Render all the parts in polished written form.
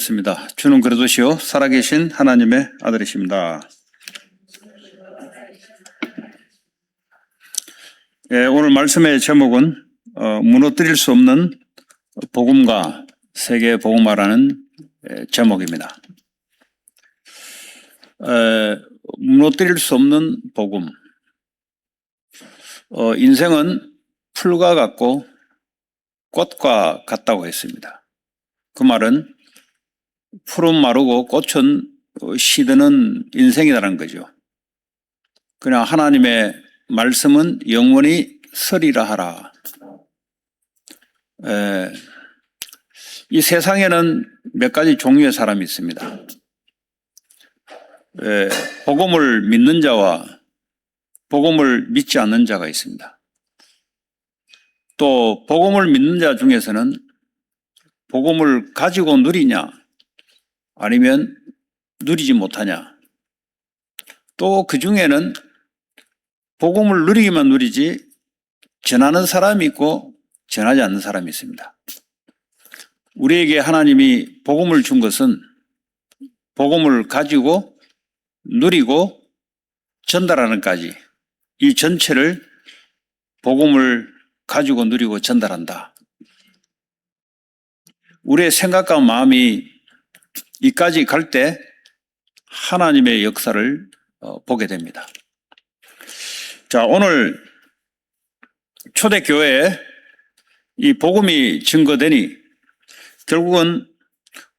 습니다. 주는 그리스도시요 살아계신 하나님의 아들이십니다. 오늘 말씀의 제목은 무너뜨릴 수 없는 복음과 세계 복음화라는 제목입니다. 무너뜨릴 수 없는 복음. 인생은 풀과 같고 꽃과 같다고 했습니다. 그 말은 풀은 마르고 꽃은 시드는 인생이라는 거죠. 그냥 하나님의 말씀은 영원히 서리라 하라. 이 세상에는 몇 가지 종류의 사람이 있습니다. 복음을 믿는 자와 복음을 믿지 않는 자가 있습니다. 또 복음을 믿는 자 중에서는 복음을 가지고 누리냐 아니면 누리지 못하냐. 또 그 중에는 복음을 누리기만 누리지 전하는 사람이 있고 전하지 않는 사람이 있습니다. 우리에게 하나님이 복음을 준 것은 복음을 가지고 누리고 전달하는까지 이 전체를 복음을 가지고 누리고 전달한다. 우리의 생각과 마음이 이까지 갈 때 하나님의 역사를 보게 됩니다. 자, 오늘 초대교회에 이 복음이 증거되니 결국은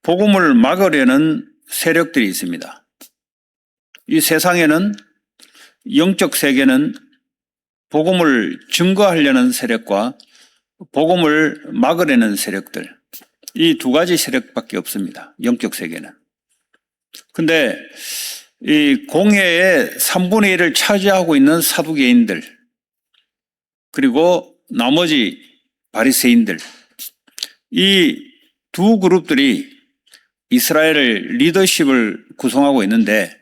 복음을 막으려는 세력들이 있습니다. 이 세상에는 영적 세계는 복음을 증거하려는 세력과 복음을 막으려는 세력들, 이 두 가지 세력밖에 없습니다. 영적 세계는. 근데 이 공회의 3분의 1을 차지하고 있는 사두개인들, 그리고 나머지 바리새인들, 이 두 그룹들이 이스라엘의 리더십을 구성하고 있는데,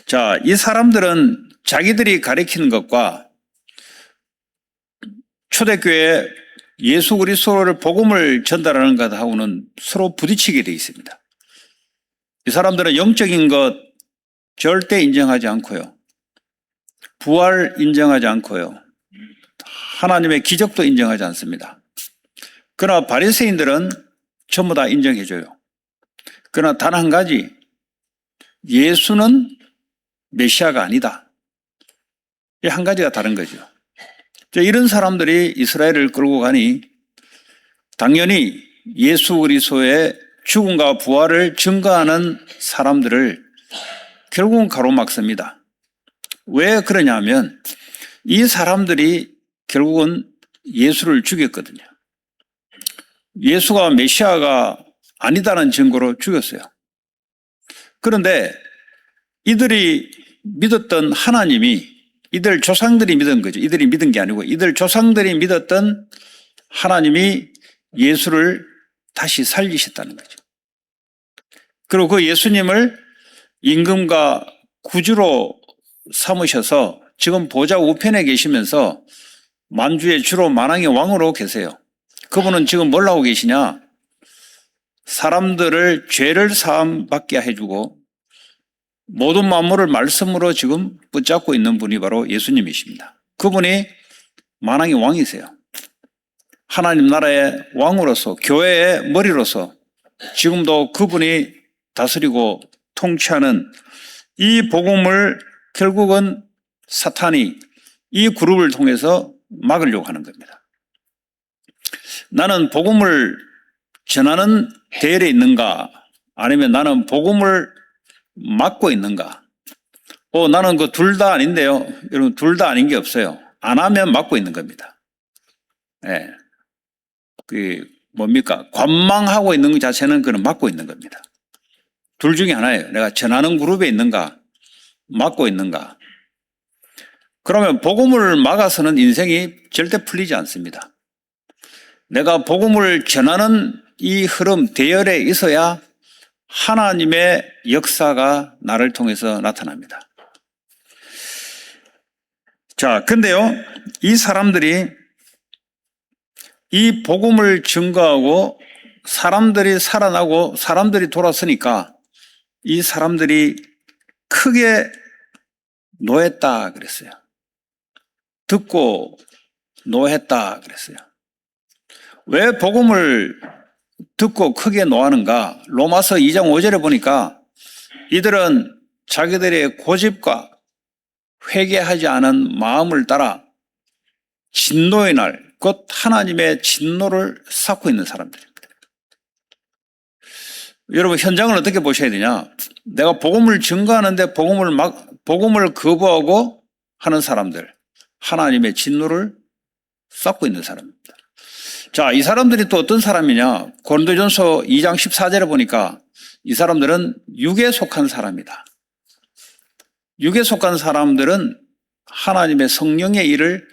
자, 이 사람들은 자기들이 가리키는 것과 초대교회 예수 그리스도를 복음을 전달하는 것하고는 서로 부딪히게 되어 있습니다. 이 사람들은 영적인 것 절대 인정하지 않고요. 부활 인정하지 않고요. 하나님의 기적도 인정하지 않습니다. 그러나 바리새인들은 전부 다 인정해줘요. 그러나 단 한 가지, 예수는 메시아가 아니다. 이 한 가지가 다른 거죠. 이런 사람들이 이스라엘을 끌고 가니 당연히 예수 그리스도의 죽음과 부활을 증거하는 사람들을 결국은 가로막습니다. 왜 그러냐면 이 사람들이 결국은 예수를 죽였거든요. 예수가 메시아가 아니다는 증거로 죽였어요. 그런데 이들이 믿었던 하나님이 이들 조상들이 믿은 거죠. 이들이 믿은 게 아니고 이들 조상들이 믿었던 하나님이 예수를 다시 살리셨다는 거죠. 그리고 그 예수님을 임금과 구주로 삼으셔서 지금 보좌 우편에 계시면서 만주의 주로 만왕의 왕으로 계세요. 그분은 지금 뭘 하고 계시냐? 사람들을 죄를 사함받게 해주고 모든 만물을 말씀으로 지금 붙잡고 있는 분이 바로 예수님이십니다. 그분이 만왕의 왕이세요. 하나님 나라의 왕으로서 교회의 머리로서 지금도 그분이 다스리고 통치하는 이 복음을 결국은 사탄이 이 그룹을 통해서 막으려고 하는 겁니다. 나는 복음을 전하는 대열에 있는가? 아니면 나는 복음을 막고 있는가? 나는 그 둘 다 아닌데요. 여러분, 둘 다 아닌 게 없어요. 안 하면 막고 있는 겁니다. 예. 뭡니까? 관망하고 있는 것 자체는 그는 막고 있는 겁니다. 둘 중에 하나예요. 내가 전하는 그룹에 있는가? 막고 있는가? 그러면 복음을 막아서는 인생이 절대 풀리지 않습니다. 내가 복음을 전하는 이 흐름, 대열에 있어야 하나님의 역사가 나를 통해서 나타납니다. 자, 근데요, 이 사람들이 이 복음을 증거하고 사람들이 살아나고 사람들이 돌아서니까 이 사람들이 크게 노했다 그랬어요. 듣고 노했다 그랬어요. 왜 복음을 듣고 크게 노하는가? 로마서 2장 5절에 보니까 이들은 자기들의 고집과 회개하지 않은 마음을 따라 진노의 날, 곧 하나님의 진노를 쌓고 있는 사람들입니다. 여러분, 현장을 어떻게 보셔야 되냐? 내가 복음을 증거하는데 복음을 거부하고 하는 사람들, 하나님의 진노를 쌓고 있는 사람입니다. 자, 이 사람들이 또 어떤 사람이냐? 고린도전서 2장 14절에 보니까 이 사람들은 육에 속한 사람이다. 육에 속한 사람들은 하나님의 성령의 일을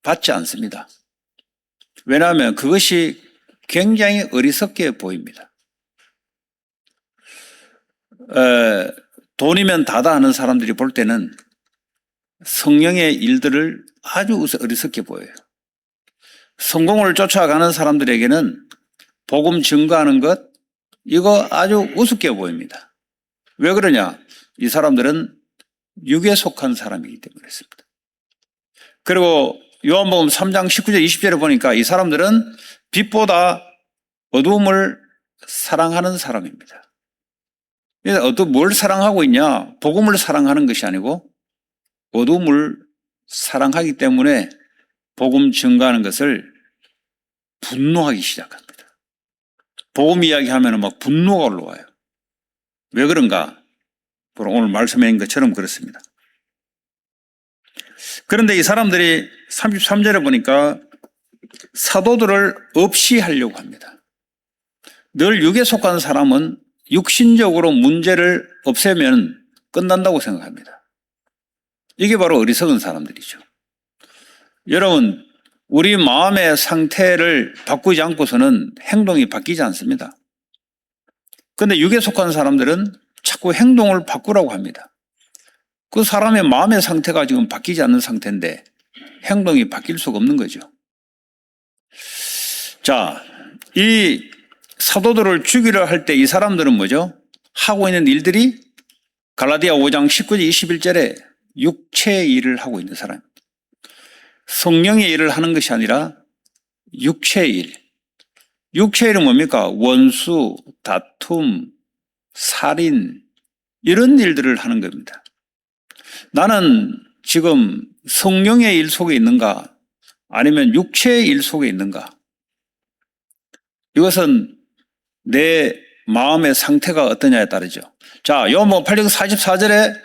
받지 않습니다. 왜냐하면 그것이 굉장히 어리석게 보입니다. 돈이면 다다 하는 사람들이 볼 때는 성령의 일들을 아주 어리석게 보여요. 성공을 쫓아가는 사람들에게는 복음 증거하는 것, 이거 아주 우습게 보입니다. 왜 그러냐? 이 사람들은 육에 속한 사람이기 때문에 그렇습니다. 그리고 요한복음 3장 19절 20절에 보니까 이 사람들은 빛보다 어두움을 사랑하는 사람입니다. 뭘 사랑하고 있냐? 복음을 사랑하는 것이 아니고 어두움을 사랑하기 때문에 복음 증거하는 것을 분노하기 시작합니다. 복음 이야기하면 막 분노가 올라와요. 왜 그런가? 오늘 말씀한 것처럼 그렇습니다. 그런데 이 사람들이 33절에 보니까 사도들을 없이 하려고 합니다. 늘 육에 속한 사람은 육신적으로 문제를 없애면 끝난다고 생각합니다. 이게 바로 어리석은 사람들이죠. 여러분, 우리 마음의 상태를 바꾸지 않고서는 행동이 바뀌지 않습니다. 그런데 육에 속한 사람들은 자꾸 행동을 바꾸라고 합니다. 그 사람의 마음의 상태가 지금 바뀌지 않는 상태인데 행동이 바뀔 수가 없는 거죠. 자, 이 사도들을 죽이려 할 때 이 사람들은 뭐죠? 하고 있는 일들이 갈라디아 5장 19절 21절에 육체의 일을 하고 있는 사람. 성령의 일을 하는 것이 아니라 육체의 일. 육체의 일은 뭡니까? 원수, 다툼, 살인, 이런 일들을 하는 겁니다. 나는 지금 성령의 일 속에 있는가? 아니면 육체의 일 속에 있는가? 이것은 내 마음의 상태가 어떠냐에 따르죠. 자, 요한복음 8장 44절에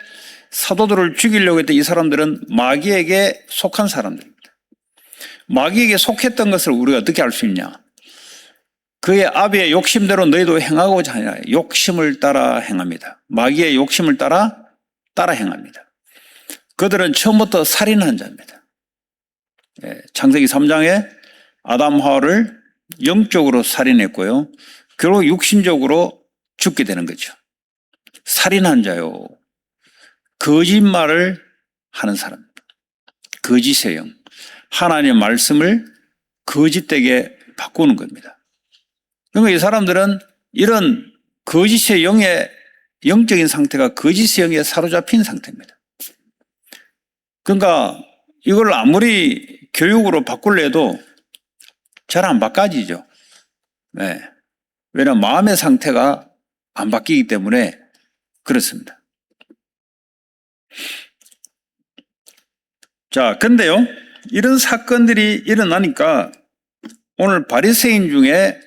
사도들을 죽이려고 했던 이 사람들은 마귀에게 속한 사람들입니다. 마귀에게 속했던 것을 우리가 어떻게 알 수 있냐? 그의 아비의 욕심대로 너희도 행하고자 하냐. 욕심을 따라 행합니다. 마귀의 욕심을 따라 행합니다. 그들은 처음부터 살인한 자입니다. 창세기 3장에 아담 하와를 영적으로 살인했고요. 결국 육신적으로 죽게 되는 거죠. 살인한 자요. 거짓말을 하는 사람. 거짓의 영. 하나님의 말씀을 거짓되게 바꾸는 겁니다. 그러니까 이 사람들은 이런 거짓의 영의 영적인 상태가 거짓의 영에 사로잡힌 상태입니다. 그러니까 이걸 아무리 교육으로 바꾸려 해도 잘 안 바꿔지죠. 네. 왜냐하면 마음의 상태가 안 바뀌기 때문에 그렇습니다. 자, 근데요, 이런 사건들이 일어나니까 오늘 바리새인 중에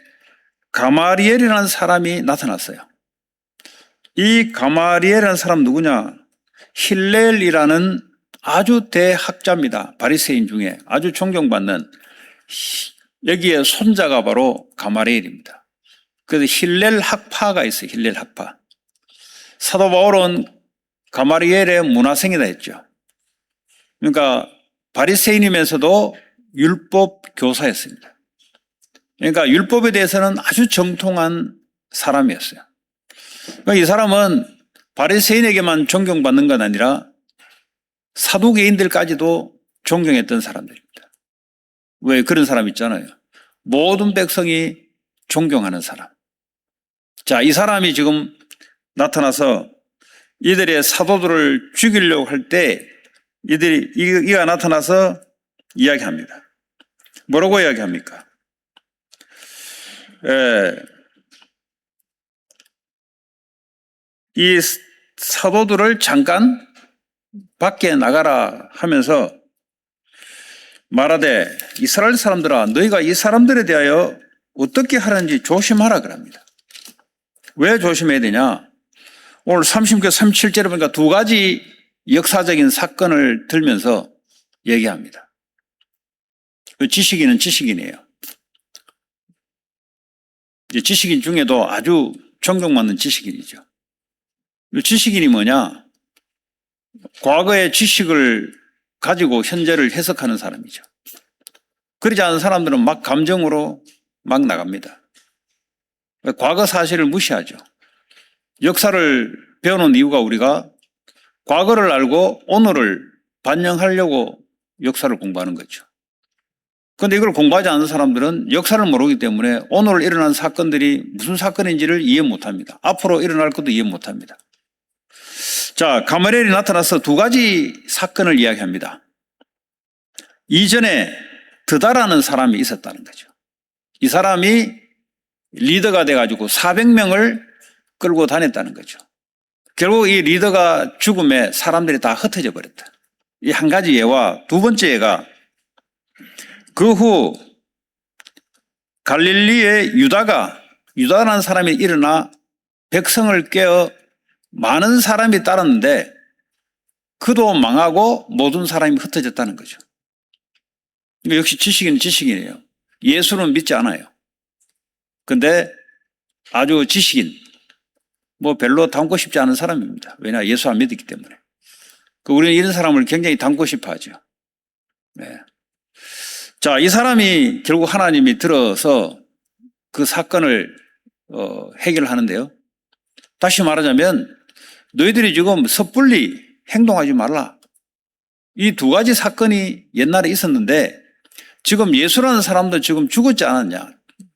가마리엘이라는 사람이 나타났어요. 이 가마리엘이라는 사람 누구냐? 힐렐이라는 아주 대학자입니다. 바리새인 중에 아주 존경받는, 여기에 손자가 바로 가마리엘입니다. 그래서 힐렐 학파가 있어요. 힐렐 학파. 사도 바울은 가마리엘의 문화생이다 했죠. 그러니까 바리새인이면서도 율법 교사였습니다. 그러니까 율법에 대해서는 아주 정통한 사람이었어요. 그러니까 이 사람은 바리새인에게만 존경받는 건 아니라 사두개인들까지도 존경했던 사람들입니다. 왜 그런 사람 있잖아요. 모든 백성이 존경하는 사람. 자, 이 사람이 지금 나타나서 이들의 사도들을 죽이려고 할 때 이가 나타나서 이야기합니다. 뭐라고 이야기합니까? 이 사도들을 잠깐 밖에 나가라 하면서 말하되 이스라엘 사람들아 너희가 이 사람들에 대하여 어떻게 하는지 조심하라 그럽니다. 왜 조심해야 되냐? 오늘 36절 37절에 보니까 두 가지 역사적인 사건을 들면서 얘기합니다. 그 지식인은 지식인이에요. 지식인 중에도 아주 존경받는 지식인이죠. 지식인이 뭐냐? 과거의 지식을 가지고 현재를 해석하는 사람이죠. 그러지 않은 사람들은 막 감정으로 막 나갑니다. 과거 사실을 무시하죠. 역사를 배우는 이유가 우리가 과거를 알고 오늘을 반영하려고 역사를 공부하는 거죠. 그런데 이걸 공부하지 않는 사람들은 역사를 모르기 때문에 오늘 일어난 사건들이 무슨 사건인지를 이해 못합니다. 앞으로 일어날 것도 이해 못합니다. 자, 가므리엘이 나타나서 두 가지 사건을 이야기합니다. 이전에 드다라는 사람이 있었다는 거죠. 이 사람이 리더가 돼가지고 400명을 끌고 다녔다는 거죠. 결국 이 리더가 죽음에 사람들이 다 흩어져 버렸다. 이 한 가지 예와 두 번째 예가 그 후 갈릴리의 유다라는 사람이 일어나 백성을 깨어 많은 사람이 따랐는데 그도 망하고 모든 사람이 흩어졌다는 거죠. 역시 지식인은 지식인이에요. 예수는 믿지 않아요. 근데 아주 지식인, 별로 닮고 싶지 않은 사람입니다. 왜냐, 예수 안 믿었기 때문에. 우리는 이런 사람을 굉장히 닮고 싶어 하죠. 네. 자, 이 사람이 결국 하나님이 들어서 그 사건을 해결하는데요. 다시 말하자면 너희들이 지금 섣불리 행동하지 말라. 이 두 가지 사건이 옛날에 있었는데 지금 예수라는 사람도 지금 죽었지 않았냐.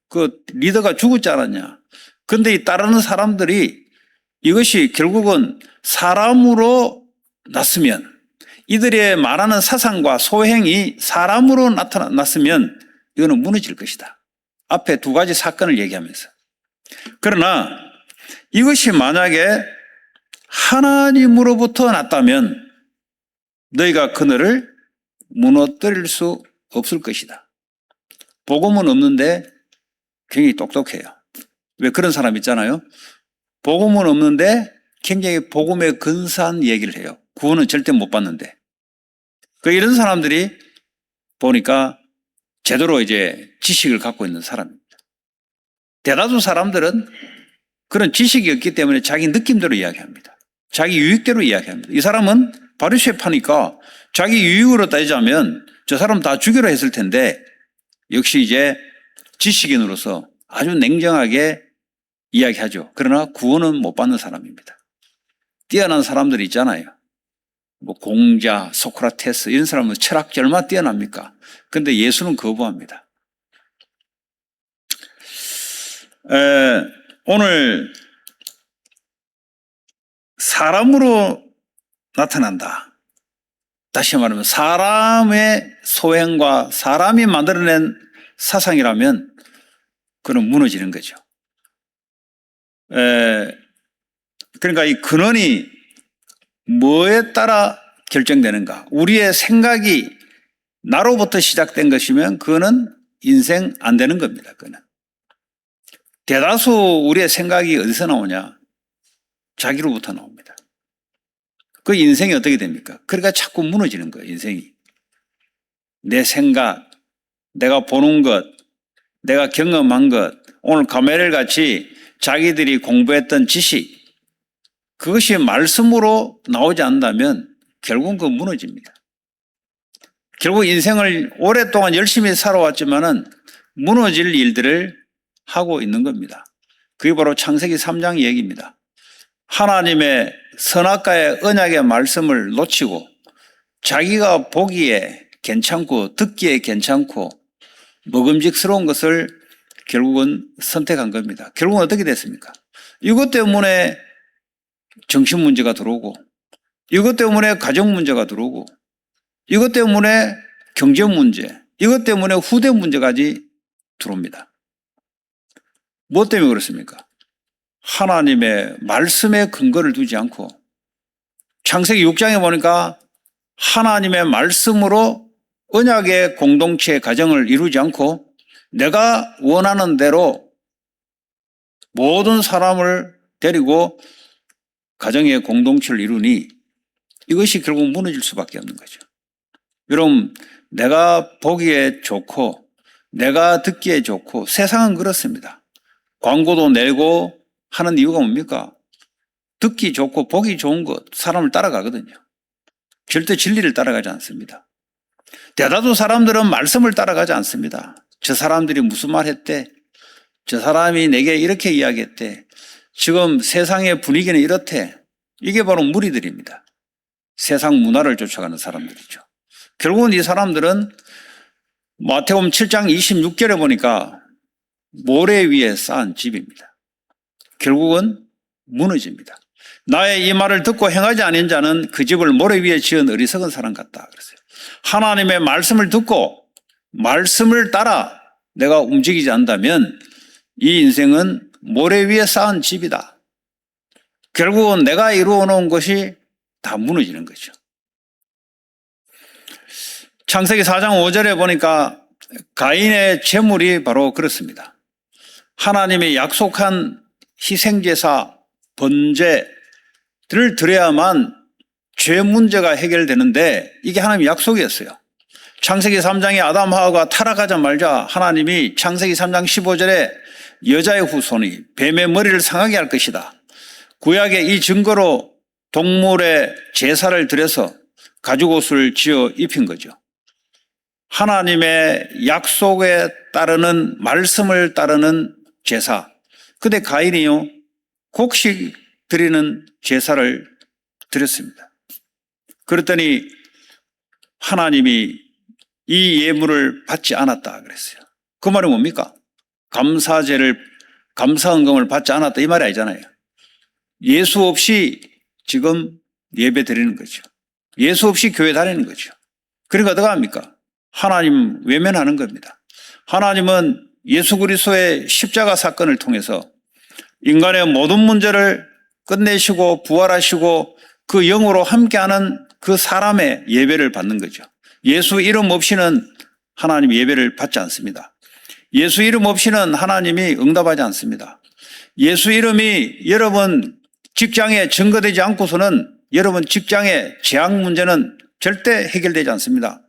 그 리더가 죽었지 않았냐. 근데 이 따르는 사람들이 이것이 결국은 사람으로 났으면 이들의 말하는 사상과 소행이 사람으로 나타났으면 이거는 무너질 것이다. 앞에 두 가지 사건을 얘기하면서. 그러나 이것이 만약에 하나님으로부터 났다면 너희가 그늘을 무너뜨릴 수 없을 것이다. 복음은 없는데 굉장히 똑똑해요. 왜 그런 사람 있잖아요. 복음은 없는데 굉장히 복음에 근사한 얘기를 해요. 구원은 절대 못 받는데. 이런 사람들이 보니까 제대로 이제 지식을 갖고 있는 사람입니다. 대다수 사람들은 그런 지식이 없기 때문에 자기 느낌대로 이야기합니다. 자기 유익대로 이야기합니다. 이 사람은 바리새파니까 자기 유익으로 따지자면 저 사람 다 죽이려 했을 텐데 역시 이제 지식인으로서 아주 냉정하게 이야기하죠. 그러나 구원은 못 받는 사람입니다. 뛰어난 사람들이 있잖아요. 공자, 소크라테스 이런 사람은 철학이 얼마나 뛰어납니까? 그런데 예수는 거부합니다. 오늘 사람으로 나타난다. 다시 말하면 사람의 소행과 사람이 만들어낸 사상이라면 그는 무너지는 거죠. 그러니까 이 근원이 뭐에 따라 결정되는가? 우리의 생각이 나로부터 시작된 것이면 그거는 인생 안 되는 겁니다. 그거는. 대다수 우리의 생각이 어디서 나오냐? 자기로부터 나옵니다. 그 인생이 어떻게 됩니까? 그러니까 자꾸 무너지는 거예요, 인생이. 내 생각, 내가 보는 것, 내가 경험한 것, 오늘 가메렐 같이 자기들이 공부했던 지식, 그것이 말씀으로 나오지 않는다면 결국은 그건 무너집니다. 결국 인생을 오랫동안 열심히 살아왔지만은 무너질 일들을 하고 있는 겁니다. 그게 바로 창세기 3장 얘기입니다. 하나님의 선악과의 언약의 말씀을 놓치고 자기가 보기에 괜찮고 듣기에 괜찮고 먹음직스러운 것을 결국은 선택한 겁니다. 결국은 어떻게 됐습니까? 이것 때문에 정신 문제가 들어오고, 이것 때문에 가정 문제가 들어오고, 이것 때문에 경제 문제, 이것 때문에 후대 문제까지 들어옵니다. 뭐 때문에 그렇습니까? 하나님의 말씀에 근거를 두지 않고, 창세기 6장에 보니까 하나님의 말씀으로 언약의 공동체 가정을 이루지 않고 내가 원하는 대로 모든 사람을 데리고 가정의 공동체를 이루니 이것이 결국 무너질 수밖에 없는 거죠. 여러분, 내가 보기에 좋고 내가 듣기에 좋고, 세상은 그렇습니다. 광고도 내고 하는 이유가 뭡니까? 듣기 좋고 보기 좋은 것, 사람을 따라가거든요. 절대 진리를 따라가지 않습니다. 대다수 사람들은 말씀을 따라가지 않습니다. 저 사람들이 무슨 말 했대? 저 사람이 내게 이렇게 이야기했대. 지금 세상의 분위기는 이렇대. 이게 바로 무리들입니다. 세상 문화를 쫓아가는 사람들이죠. 결국은 이 사람들은 마태복음 7장 26절에 보니까 모래 위에 쌓은 집입니다. 결국은 무너집니다. 나의 이 말을 듣고 행하지 않은 자는 그 집을 모래 위에 지은 어리석은 사람 같다 그랬어요. 하나님의 말씀을 듣고 말씀을 따라 내가 움직이지 않는다면 이 인생은 모래 위에 쌓은 집이다. 결국은 내가 이루어 놓은 것이 다 무너지는 거죠. 창세기 4장 5절에 보니까 가인의 재물이 바로 그렇습니다. 하나님의 약속한 희생제사, 번제를 드려야만 죄 문제가 해결되는데 이게 하나님의 약속이었어요. 창세기 3장에 아담 하와가 타락하자마자 하나님이 창세기 3장 15절에 여자의 후손이 뱀의 머리를 상하게 할 것이다. 구약의 이 증거로 동물의 제사를 드려서 가죽옷을 지어 입힌 거죠. 하나님의 약속에 따르는, 말씀을 따르는 제사. 근데 가인이요, 곡식 드리는 제사를 드렸습니다. 그랬더니 하나님이 이 예물을 받지 않았다 그랬어요. 그 말은 뭡니까? 감사헌금을 받지 않았다 이 말이 아니잖아요. 예수 없이 지금 예배 드리는 거죠. 예수 없이 교회 다니는 거죠. 그러니까 어떻게 합니까? 하나님 외면하는 겁니다. 하나님은 예수 그리스도의 십자가 사건을 통해서 인간의 모든 문제를 끝내시고 부활하시고 그 영으로 함께하는 그 사람의 예배를 받는 거죠. 예수 이름 없이는 하나님 예배를 받지 않습니다. 예수 이름 없이는 하나님이 응답하지 않습니다. 예수 이름이 여러분 직장에 증거되지 않고서는 여러분 직장의 재앙 문제는 절대 해결되지 않습니다.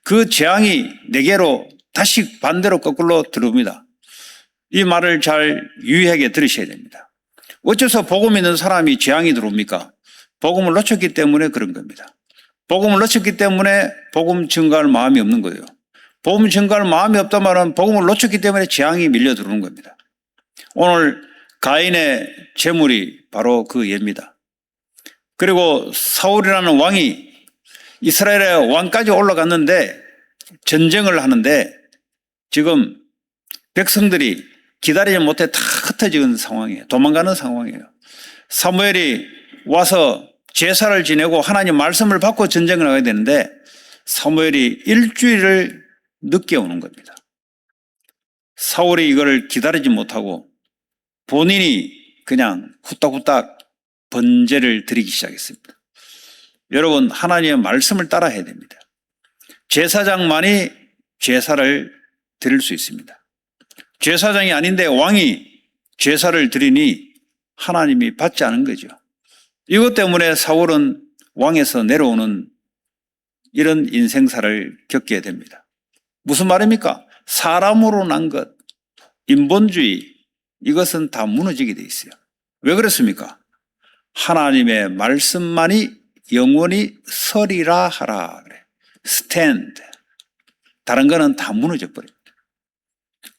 그 재앙이 내게로 다시 반대로 거꾸로 들어옵니다. 이 말을 잘 유의하게 들으셔야 됩니다. 어째서 복음 있는 사람이 재앙이 들어옵니까? 복음을 놓쳤기 때문에 그런 겁니다. 복음을 놓쳤기 때문에 복음 증거할 마음이 없는 거예요. 복음 증거할 마음이 없단 말은 복음을 놓쳤기 때문에 재앙이 밀려 들어오는 겁니다. 오늘 가인의 재물이 바로 그 예입니다. 그리고 사울이라는 왕이 이스라엘의 왕까지 올라갔는데 전쟁을 하는데 지금 백성들이 기다리지 못해 다 흩어지는 상황이에요. 도망가는 상황이에요. 사무엘이 와서 제사를 지내고 하나님 말씀을 받고 전쟁을 하게 되는데 사무엘이 일주일을 늦게 오는 겁니다. 사울이 이거를 기다리지 못하고 본인이 그냥 후딱후딱 번제를 드리기 시작했습니다. 여러분, 하나님의 말씀을 따라 해야 됩니다. 제사장만이 제사를 드릴 수 있습니다. 제사장이 아닌데 왕이 제사를 드리니 하나님이 받지 않은 거죠. 이것 때문에 사울은 왕에서 내려오는 이런 인생사를 겪게 됩니다. 무슨 말입니까? 사람으로 난 것, 인본주의, 이것은 다 무너지게 돼 있어요. 왜 그렇습니까? 하나님의 말씀만이 영원히 서리라 하라 그래. 스탠드. 다른 거는 다 무너져 버립니다.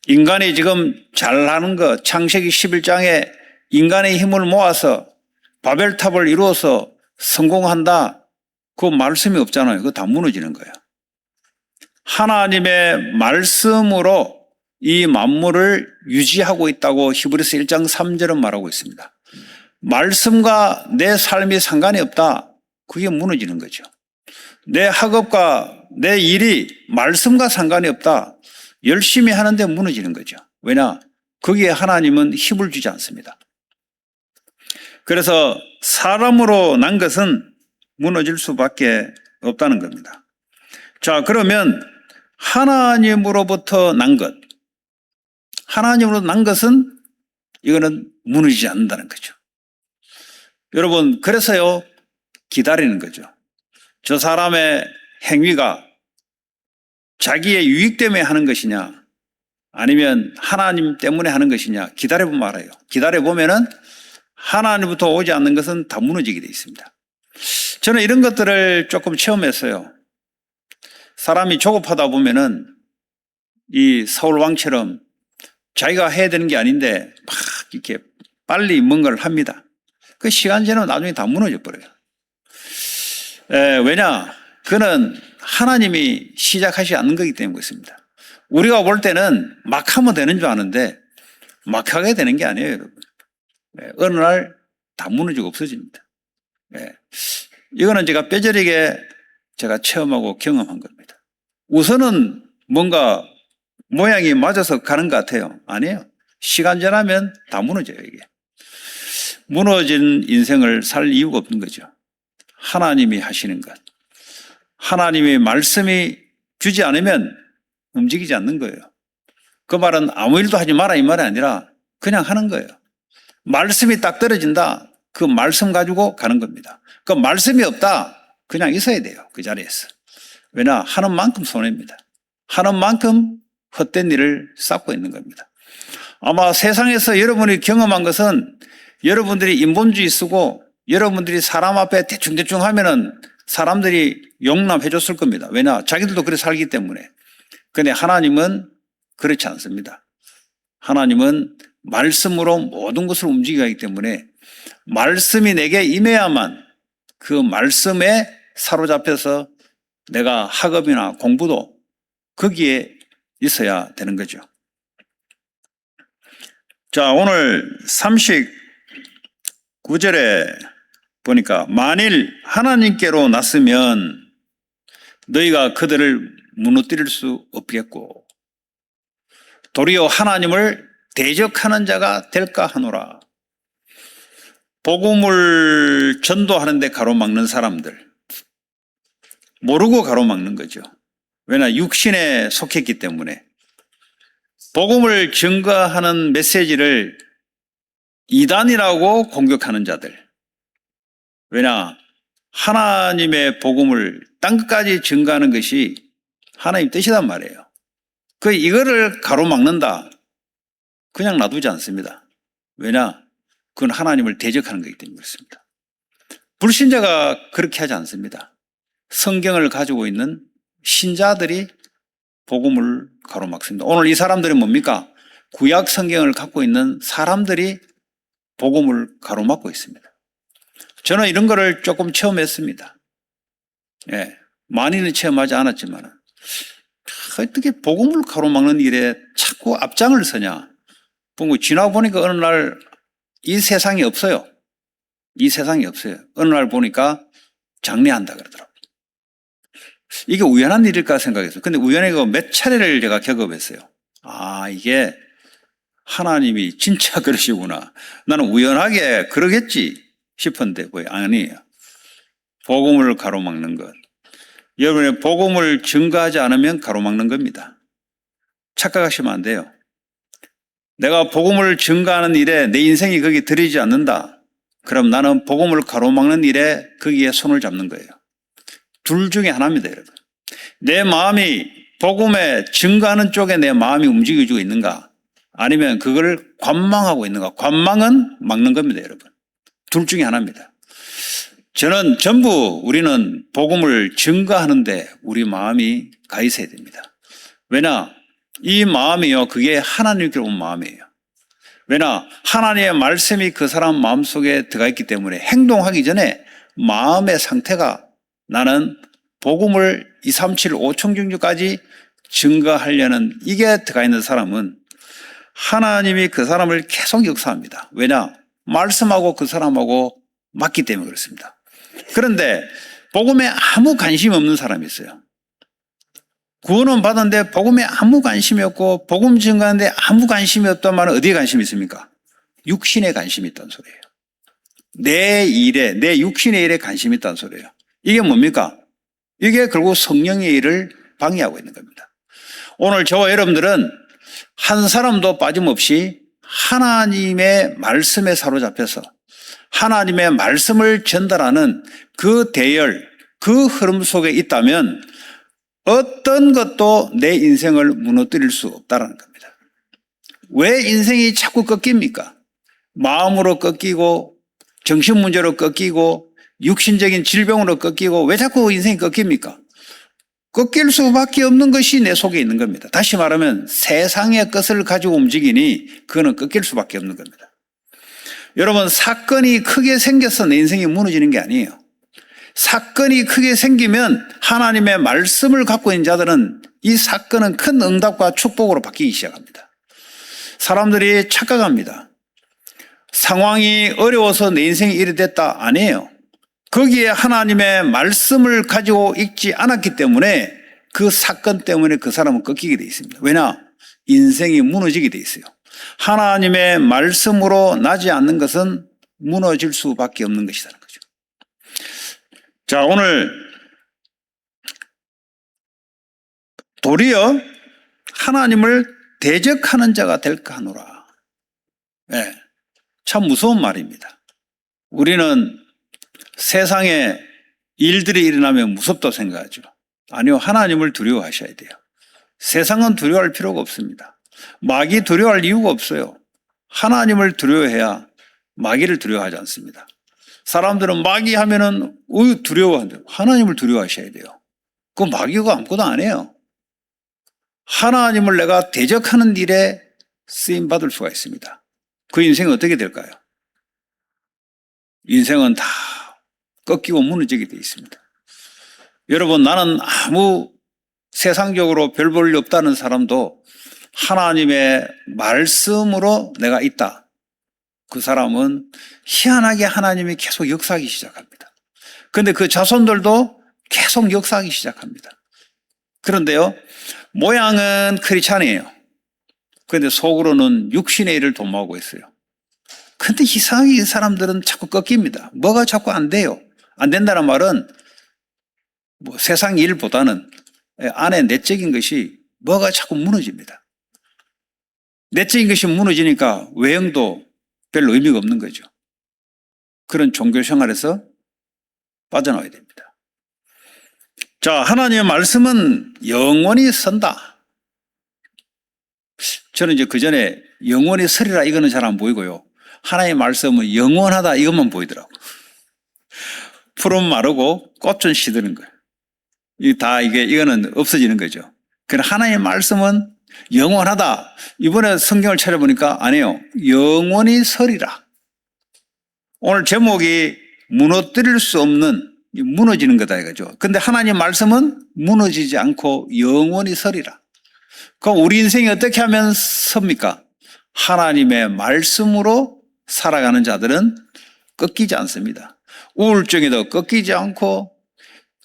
인간이 지금 잘하는 것, 창세기 11장에 인간의 힘을 모아서 바벨탑을 이루어서 성공한다. 그 말씀이 없잖아요. 그거 다 무너지는 거예요. 하나님의 말씀으로 이 만물을 유지하고 있다고 히브리서 1장 3절은 말하고 있습니다. 말씀과 내 삶이 상관이 없다. 그게 무너지는 거죠. 내 학업과 내 일이 말씀과 상관이 없다. 열심히 하는데 무너지는 거죠. 왜냐? 거기에 하나님은 힘을 주지 않습니다. 그래서 사람으로 난 것은 무너질 수밖에 없다는 겁니다. 자, 그러면 하나님으로부터 난 것, 하나님으로 난 것은 이거는 무너지지 않는다는 거죠. 여러분, 그래서요, 기다리는 거죠. 저 사람의 행위가 자기의 유익 때문에 하는 것이냐, 아니면 하나님 때문에 하는 것이냐, 기다려보면 알아요. 기다려보면은 하나님부터 오지 않는 것은 다 무너지게 되어 있습니다. 저는 이런 것들을 조금 체험했어요. 사람이 조급하다 보면은 이 사울왕처럼 자기가 해야 되는 게 아닌데 막 이렇게 빨리 뭔가를 합니다. 그 시간 지나면 나중에 다 무너져 버려요. 왜냐? 그는 하나님이 시작하지 않는 거기 때문에 그렇습니다. 우리가 볼 때는 막 하면 되는 줄 아는데 막 하게 되는 게 아니에요, 여러분. 어느 날 다 무너지고 없어집니다. 이거는 제가 뼈저리게 제가 체험하고 경험한 겁니다. 우선은 뭔가 모양이 맞아서 가는 것 같아요. 아니에요. 시간 지나면 다 무너져요, 이게. 무너진 인생을 살 이유가 없는 거죠. 하나님이 하시는 것. 하나님의 말씀이 주지 않으면 움직이지 않는 거예요. 그 말은 아무 일도 하지 마라 이 말이 아니라 그냥 하는 거예요. 말씀이 딱 떨어진다. 그 말씀 가지고 가는 겁니다. 그 말씀이 없다. 그냥 있어야 돼요. 그 자리에서. 왜냐? 하는 만큼 손해입니다. 하는 만큼 헛된 일을 쌓고 있는 겁니다. 아마 세상에서 여러분이 경험한 것은 여러분들이 인본주의 쓰고 여러분들이 사람 앞에 대충대충 하면은 사람들이 용납해 줬을 겁니다. 왜냐? 자기들도 그렇게 살기 때문에. 그런데 하나님은 그렇지 않습니다. 하나님은 말씀으로 모든 것을 움직이기 때문에 말씀이 내게 임해야만 그 말씀에 사로잡혀서 내가 학업이나 공부도 거기에 있어야 되는 거죠. 자, 오늘 39절에 보니까 만일 하나님께로 났으면 너희가 그들을 무너뜨릴 수 없겠고 도리어 하나님을 대적하는 자가 될까 하노라. 복음을 전도하는 데 가로막는 사람들, 모르고 가로막는 거죠. 왜냐? 육신에 속했기 때문에. 복음을 증거하는 메시지를 이단이라고 공격하는 자들. 왜냐? 하나님의 복음을 땅끝까지 증거하는 것이 하나님 뜻이란 말이에요. 이거를 가로막는다. 그냥 놔두지 않습니다. 왜냐? 그건 하나님을 대적하는 거기 때문에 그렇습니다. 불신자가 그렇게 하지 않습니다. 성경을 가지고 있는 신자들이 복음을 가로막습니다. 오늘 이 사람들이 뭡니까? 구약 성경을 갖고 있는 사람들이 복음을 가로막고 있습니다. 저는 이런 거를 조금 체험했습니다. 많이는 체험하지 않았지만 어떻게 복음을 가로막는 일에 자꾸 앞장을 서냐. 지나고 보니까 어느 날 이 세상이 없어요. 이 세상이 없어요. 어느 날 보니까 장례한다 그러더라고요. 이게 우연한 일일까 생각했어요. 근데 우연히 몇 차례를 제가 겪어봤어요. 아, 이게 하나님이 진짜 그러시구나. 나는 우연하게 그러겠지 싶은데 뭐 아니에요. 복음을 가로막는 것. 여러분의 복음을 증거하지 않으면 가로막는 겁니다. 착각하시면 안 돼요. 내가 복음을 증거하는 일에 내 인생이 거기 들이지 않는다. 그럼 나는 복음을 가로막는 일에 거기에 손을 잡는 거예요. 둘 중에 하나입니다, 여러분. 내 마음이 복음에 증거하는 쪽에 내 마음이 움직여주고 있는가? 아니면 그걸 관망하고 있는가? 관망은 막는 겁니다, 여러분. 둘 중에 하나입니다. 저는 전부 우리는 복음을 증거하는데 우리 마음이 가 있어야 됩니다. 왜냐? 이 마음이요, 그게 하나님께로 온 마음이에요. 왜냐? 하나님의 말씀이 그 사람 마음속에 들어가 있기 때문에 행동하기 전에 마음의 상태가 나는 복음을 2, 3, 7, 5청중주까지 증거하려는 이게 들어가 있는 사람은 하나님이 그 사람을 계속 역사합니다. 왜냐? 말씀하고 그 사람하고 맞기 때문에 그렇습니다. 그런데 복음에 아무 관심이 없는 사람이 있어요. 구원은 받았는데 복음에 아무 관심이 없고 복음 증거하는데 아무 관심이 없단 말은 어디에 관심이 있습니까? 육신에 관심이 있다는 소리예요. 내 일에, 내 육신의 일에 관심이 있다는 소리예요. 이게 뭡니까? 이게 결국 성령의 일을 방해하고 있는 겁니다. 오늘 저와 여러분들은 한 사람도 빠짐없이 하나님의 말씀에 사로잡혀서 하나님의 말씀을 전달하는 그 대열, 그 흐름 속에 있다면 어떤 것도 내 인생을 무너뜨릴 수 없다는 겁니다. 왜 인생이 자꾸 꺾입니까? 마음으로 꺾이고 정신문제로 꺾이고 육신적인 질병으로 꺾이고 왜 자꾸 인생이 꺾입니까? 꺾일 수밖에 없는 것이 내 속에 있는 겁니다. 다시 말하면 세상의 것을 가지고 움직이니 그거는 꺾일 수밖에 없는 겁니다. 여러분, 사건이 크게 생겨서 내 인생이 무너지는 게 아니에요. 사건이 크게 생기면 하나님의 말씀을 갖고 있는 자들은 이 사건은 큰 응답과 축복으로 바뀌기 시작합니다. 사람들이 착각합니다. 상황이 어려워서 내 인생이 이래 됐다 아니에요. 거기에 하나님의 말씀을 가지고 있지 않았기 때문에 그 사건 때문에 그 사람은 꺾이게 돼 있습니다. 왜냐? 인생이 무너지게 돼 있어요. 하나님의 말씀으로 나지 않는 것은 무너질 수밖에 없는 것이라는 거죠. 자, 오늘 도리어 하나님을 대적하는 자가 될까 하노라. 네, 참 무서운 말입니다. 우리는 세상에 일들이 일어나면 무섭다고 생각하죠. 아니요, 하나님을 두려워하셔야 돼요. 세상은 두려워할 필요가 없습니다. 마귀 두려워할 이유가 없어요. 하나님을 두려워해야 마귀를 두려워하지 않습니다. 사람들은 마귀 하면은 두려워한대요. 하나님을 두려워하셔야 돼요. 그 마귀가 아무것도 안 해요. 하나님을 내가 대적하는 일에 쓰임받을 수가 있습니다. 그 인생은 어떻게 될까요? 인생은 다 꺾이고 무너지게 되어 있습니다. 여러분, 나는 아무 세상적으로 별 볼 일 없다는 사람도 하나님의 말씀으로 내가 있다. 그 사람은 희한하게 하나님이 계속 역사하기 시작합니다. 그런데 그 자손들도 계속 역사하기 시작합니다. 그런데요, 모양은 크리스찬이에요. 그런데 속으로는 육신의 일을 도모하고 있어요. 근데 이상하게 이 사람들은 자꾸 꺾입니다. 뭐가 자꾸 안 돼요. 안 된다는 말은 뭐 세상 일보다는 안에 내적인 것이 뭐가 자꾸 무너집니다. 내적인 것이 무너지니까 외형도 별로 의미가 없는 거죠. 그런 종교 생활에서 빠져나와야 됩니다. 자, 하나님의 말씀은 영원히 선다. 저는 이제 그 전에 영원히 서리라 이거는 잘 안 보이고요. 하나님의 말씀은 영원하다 이것만 보이더라고요. 풀은 마르고 꽃은 시드는 거예요. 이거는 없어지는 거죠. 그러나 하나님의 말씀은 영원하다. 이번에 성경을 찾아보니까 아니에요. 영원히 서리라. 오늘 제목이 무너뜨릴 수 없는, 무너지는 거다 이거죠. 근데 하나님 말씀은 무너지지 않고 영원히 서리라. 그럼 우리 인생이 어떻게 하면 섭니까? 하나님의 말씀으로 살아가는 자들은 꺾이지 않습니다. 우울증에도 꺾이지 않고,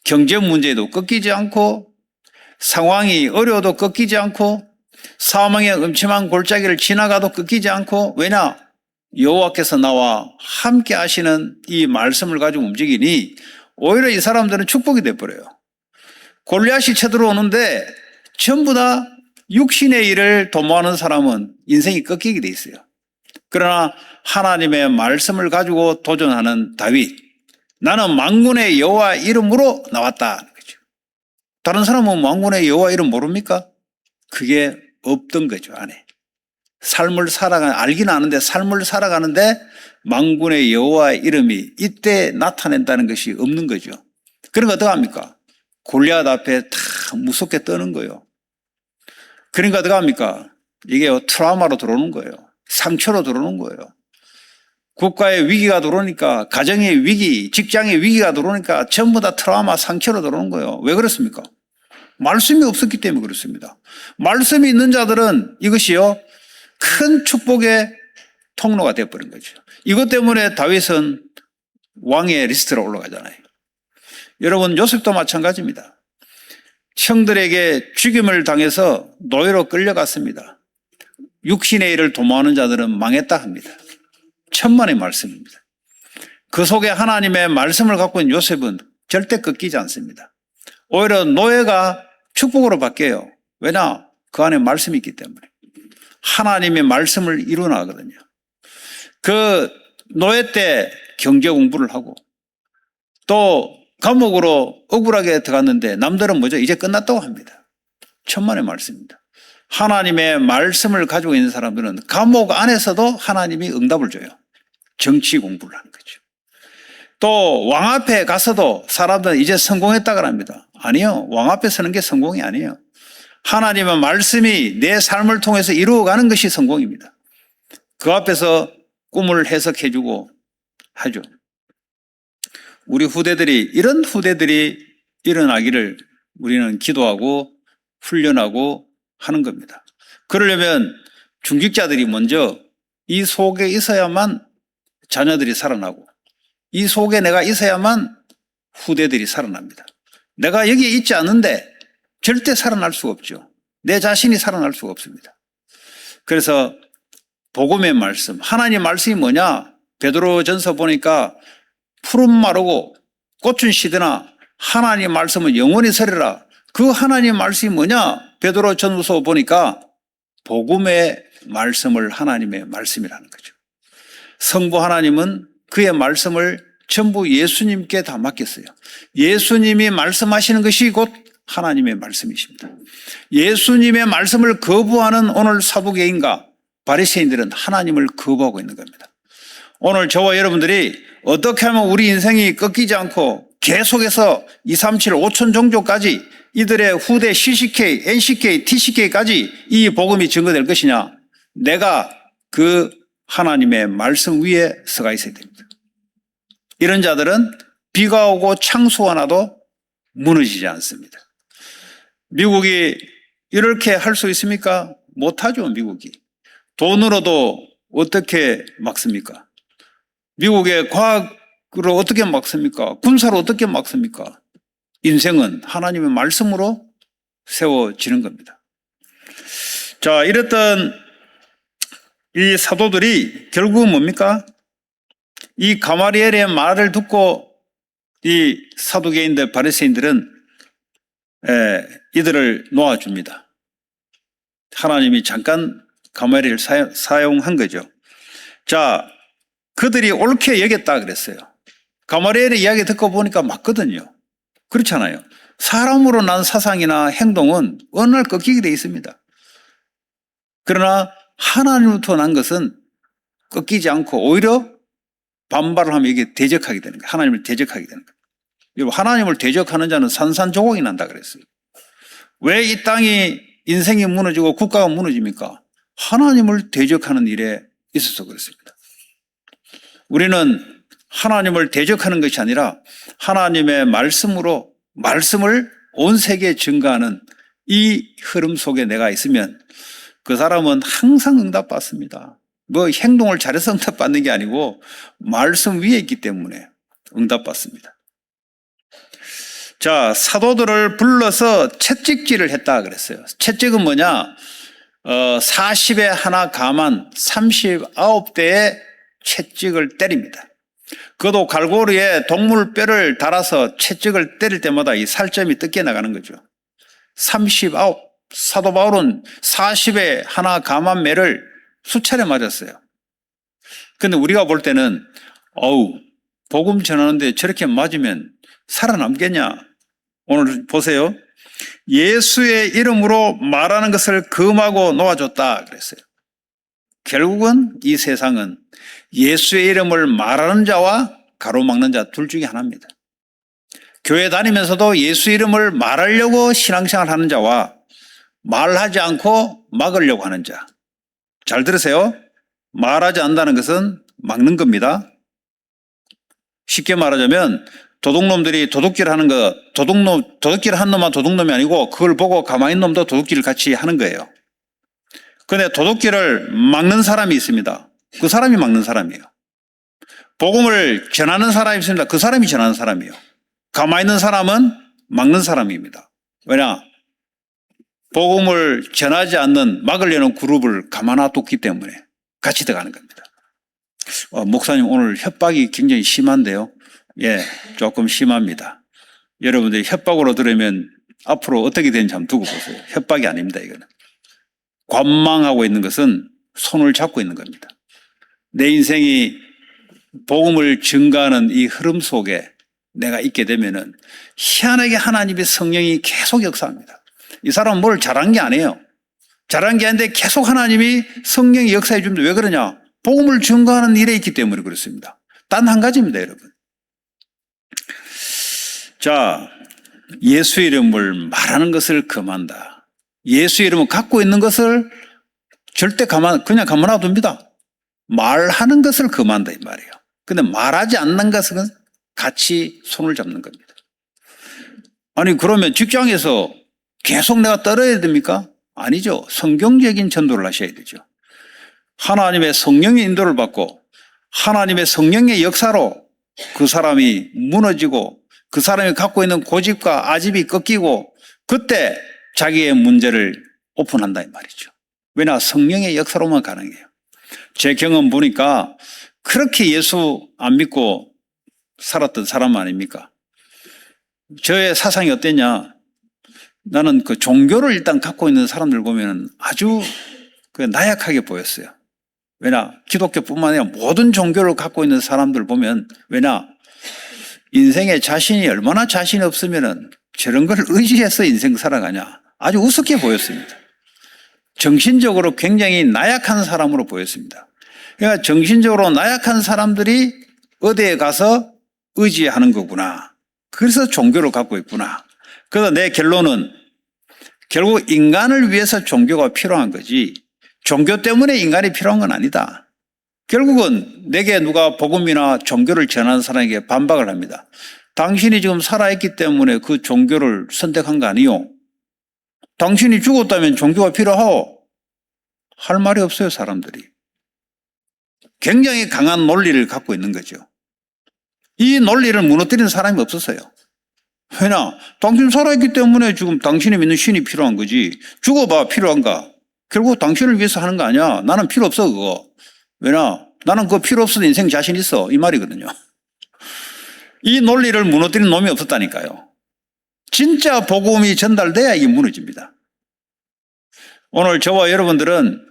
경제 문제에도 꺾이지 않고, 상황이 어려워도 꺾이지 않고, 사망의 음침한 골짜기를 지나가도 꺾이지 않고, 왜냐? 여호와께서 나와 함께 하시는 이 말씀을 가지고 움직이니 오히려 이 사람들은 축복이 돼버려요. 골리앗이 쳐들어오는데 전부 다 육신의 일을 도모하는 사람은 인생이 꺾이게 돼 있어요. 그러나 하나님의 말씀을 가지고 도전하는 다윗, 나는 만군의 여호와 이름으로 나왔다. 다른 사람은 만군의 여호와 이름 모릅니까? 그게 없던 거죠, 안에. 알긴 아는데 삶을 살아가는데 만군의 여호와의 이름이 이때 나타낸다는 것이 없는 거죠. 그러니까 어떡합니까? 골리앗 앞에 다 무섭게 떠는 거예요. 그러니까 어떡합니까? 이게 트라우마로 들어오는 거예요. 상처로 들어오는 거예요. 국가의 위기가 들어오니까, 가정의 위기, 직장의 위기가 들어오니까 전부 다 트라우마, 상처로 들어오는 거예요. 왜 그렇습니까? 말씀이 없었기 때문에 그렇습니다. 말씀이 있는 자들은 이것이요, 큰 축복의 통로가 되어버린 거죠. 이것 때문에 다윗은 왕의 리스트로 올라가잖아요. 여러분, 요셉도 마찬가지입니다. 형들에게 죽임을 당해서 노예로 끌려갔습니다. 육신의 일을 도모하는 자들은 망했다 합니다. 천만의 말씀입니다. 그 속에 하나님의 말씀을 갖고 있는 요셉은 절대 꺾이지 않습니다. 오히려 노예가 축복으로 바뀌어요. 왜냐? 그 안에 말씀이 있기 때문에. 하나님의 말씀을 이루어나거든요. 그 노예 때 경제 공부를 하고 또 감옥으로 억울하게 들어갔는데 남들은 뭐죠? 이제 끝났다고 합니다. 천만의 말씀입니다. 하나님의 말씀을 가지고 있는 사람들은 감옥 안에서도 하나님이 응답을 줘요. 정치 공부를 하는 거죠. 또 왕 앞에 가서도 사람들은 이제 성공했다고 합니다. 아니요. 왕 앞에 서는 게 성공이 아니에요. 하나님의 말씀이 내 삶을 통해서 이루어가는 것이 성공입니다. 그 앞에서 꿈을 해석해주고 하죠. 우리 후대들이, 이런 후대들이 일어나기를 우리는 기도하고 훈련하고 하는 겁니다. 그러려면 중직자들이 먼저 이 속에 있어야만 자녀들이 살아나고, 이 속에 내가 있어야만 후대들이 살아납니다. 내가 여기에 있지 않는데 절대 살아날 수가 없죠. 내 자신이 살아날 수가 없습니다. 그래서 복음의 말씀, 하나님의 말씀이 뭐냐? 베드로전서 보니까 푸른 마르고 꽃은 시드나 하나님의 말씀은 영원히 서리라. 그 하나님의 말씀이 뭐냐? 베드로전서 보니까 복음의 말씀을 하나님의 말씀이라는 거죠. 성부 하나님은 그의 말씀을 전부 예수님께 다 맡겼어요. 예수님이 말씀하시는 것이 곧 하나님의 말씀이십니다. 예수님의 말씀을 거부하는 오늘 사두개인과 바리새인들은 하나님을 거부하고 있는 겁니다. 오늘 저와 여러분들이 어떻게 하면 우리 인생이 꺾이지 않고 계속해서 237, 5천 종족까지 이들의 후대 CCK, NCK, TCK까지 이 복음이 증거될 것이냐? 내가 그 하나님의 말씀 위에 서가 있어야 됩니다. 이런 자들은 비가 오고 창수가 나도 무너지지 않습니다. 미국이 이렇게 할 수 있습니까? 못하죠, 미국이. 돈으로도 어떻게 막습니까? 미국의 과학으로 어떻게 막습니까? 군사로 어떻게 막습니까? 인생은 하나님의 말씀으로 세워지는 겁니다. 자, 이랬던 이 사도들이 결국은 뭡니까? 이 가마리엘의 말을 듣고 이 사두개인들, 바리새인들은 이들을 놓아줍니다. 하나님이 잠깐 가마리엘을 사용한 거죠. 자, 그들이 옳게 여겼다 그랬어요. 가마리엘의 이야기 듣고 보니까 맞거든요. 그렇잖아요. 사람으로 난 사상이나 행동은 어느 날 꺾이게 돼 있습니다. 그러나 하나님으로부터 난 것은 꺾이지 않고 오히려 반발을 하면 이게 대적하게 되는 거예요. 하나님을 대적하게 되는 거예요. 여러분, 하나님을 대적하는 자는 산산조각이 난다 그랬어요. 왜 이 땅이 인생이 무너지고 국가가 무너집니까? 하나님을 대적하는 일에 있어서 그렇습니다. 우리는 하나님을 대적하는 것이 아니라 하나님의 말씀으로 말씀을 온 세계에 증거하는 이 흐름 속에 내가 있으면 그 사람은 항상 응답받습니다. 뭐 행동을 잘해서 응답받는 게 아니고 말씀 위에 있기 때문에 응답받습니다. 자, 사도들을 불러서 채찍질을 했다 그랬어요. 채찍은 뭐냐? 40에 하나 감한 39대의 채찍을 때립니다. 그도 갈고리에 동물 뼈를 달아서 채찍을 때릴 때마다 이 살점이 뜯겨 나가는 거죠. 39, 사도 바울은 40에 하나 감한 매를 수차례 맞았어요. 근데 우리가 볼 때는 복음 전하는데 저렇게 맞으면 살아남겠냐? 오늘 보세요. 예수의 이름으로 말하는 것을 금하고 놓아줬다 그랬어요. 결국은 이 세상은 예수의 이름을 말하는 자와 가로막는 자 둘 중에 하나입니다. 교회 다니면서도 예수 이름을 말하려고 신앙생활 하는 자와 말하지 않고 막으려고 하는 자. 잘 들으세요. 말하지 않는다는 것은 막는 겁니다. 쉽게 말하자면 도둑놈들이 도둑질 하는 거, 도둑질 한 놈만 도둑놈이 아니고 그걸 보고 가만히 있는 놈도 도둑질을 같이 하는 거예요. 근데 도둑질을 막는 사람이 있습니다. 그 사람이 막는 사람이에요. 복음을 전하는 사람이 있습니다. 그 사람이 전하는 사람이에요. 가만히 있는 사람은 막는 사람입니다. 왜냐? 복음을 전하지 않는 막으려는 그룹을 가만 놔뒀기 때문에 같이 들어가는 겁니다. 목사님 오늘 협박이 굉장히 심한데요. 예, 조금 심합니다. 여러분들이 협박으로 들으면 앞으로 어떻게 되는지 한번 두고 보세요. 협박이 아닙니다, 이거는. 관망하고 있는 것은 손을 잡고 있는 겁니다. 내 인생이 복음을 증가하는 이 흐름 속에 내가 있게 되면은 희한하게 하나님의 성령이 계속 역사합니다. 이 사람은 뭘 잘한 게 아니에요. 잘한 게 아닌데 계속 하나님이 성령이 역사해 줍니다. 왜 그러냐? 복음을 증거하는 일에 있기 때문에 그렇습니다. 단 한 가지입니다, 여러분. 자, 예수 이름을 말하는 것을 금한다. 예수 이름을 갖고 있는 것을 절대 그냥 가만 놔둡니다. 말하는 것을 금한다 이 말이에요. 근데 말하지 않는 것은 같이 손을 잡는 겁니다. 아니 그러면 직장에서 계속 내가 떨어야 됩니까? 아니죠. 성경적인 전도를 하셔야 되죠. 하나님의 성령의 인도를 받고 하나님의 성령의 역사로 그 사람이 무너지고 그 사람이 갖고 있는 고집과 아집이 꺾이고 그때 자기의 문제를 오픈한다 이 말이죠. 왜냐? 성령의 역사로만 가능해요. 제 경험 보니까 그렇게 예수 안 믿고 살았던 사람 아닙니까? 저의 사상이 어땠냐? 나는 그 종교를 일단 갖고 있는 사람들 보면 아주 나약하게 보였어요. 왜냐? 기독교뿐만 아니라 모든 종교를 갖고 있는 사람들 보면 왜냐? 인생에 자신이 얼마나 자신이 없으면은 저런 걸 의지해서 인생 살아가냐? 아주 우습게 보였습니다. 정신적으로 굉장히 나약한 사람으로 보였습니다. 그러니까 정신적으로 나약한 사람들이 어디에 가서 의지하는 거구나. 그래서 종교를 갖고 있구나. 그래서 내 결론은 결국 인간을 위해서 종교가 필요한 거지 종교 때문에 인간이 필요한 건 아니다. 결국은 내게 누가 복음이나 종교를 전하는 사람에게 반박을 합니다. 당신이 지금 살아있기 때문에 그 종교를 선택한 거 아니요. 당신이 죽었다면 종교가 필요하오. 할 말이 없어요, 사람들이. 굉장히 강한 논리를 갖고 있는 거죠. 이 논리를 무너뜨리는 사람이 없었어요. 왜냐? 당신 살아있기 때문에 지금 당신이 믿는 신이 필요한 거지. 죽어봐 필요한가? 결국 당신을 위해서 하는 거 아니야. 나는 필요 없어 그거. 왜냐? 나는 그거 필요 없어도 인생 자신 있어. 이 말이거든요. 이 논리를 무너뜨리는 놈이 없었다니까요. 진짜 복음이 전달돼야 이게 무너집니다. 오늘 저와 여러분들은